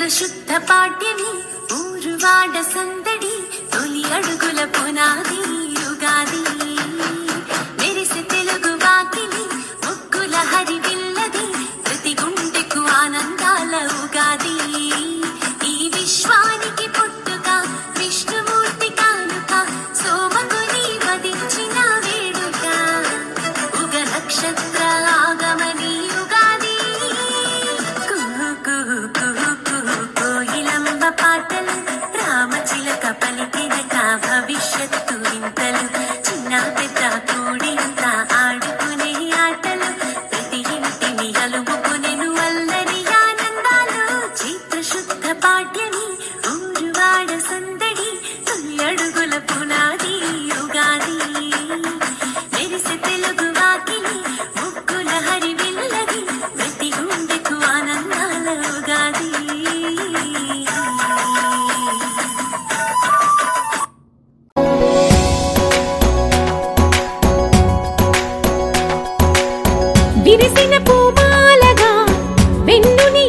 శుద్ధ పాడ్యమి ఊరువాడ సందడి తొలి అడుగుల పునాది యుగాది మెరిసే తెలుగు వాకిలి ముగ్గుల హరివిల్లది ప్రతి గుండెకు ఆనందాల ఉగాది ఈ విశ్వానికి పుట్టుక విష్ణుమూర్తి కానుక సోమగుని వధించిన వేడుక ఉగ నక్షత్ర ఆగమని యుగాది కోయిలంబ పాటలు రామచిలక పలికినక భవిష్యత్తు వింతలు చిన్న పెద్ద కూడింత ఆడుకునే ఆటలు ప్రతి ఇంటిని అలుముకునేను అల్లరి ఆనందాలు చైత్ర శుద్ధ పాడ్యమి ఊరువాడ సందడి తొలి అడుగుల పునాది యుగాది మెరిసే తెలుగు వాకిలి ముగ్గుల హరివిల్లది ప్రతి గుండెకు ఆనందాల ఉగాది విరిసిన పూమాలగా వెన్నుని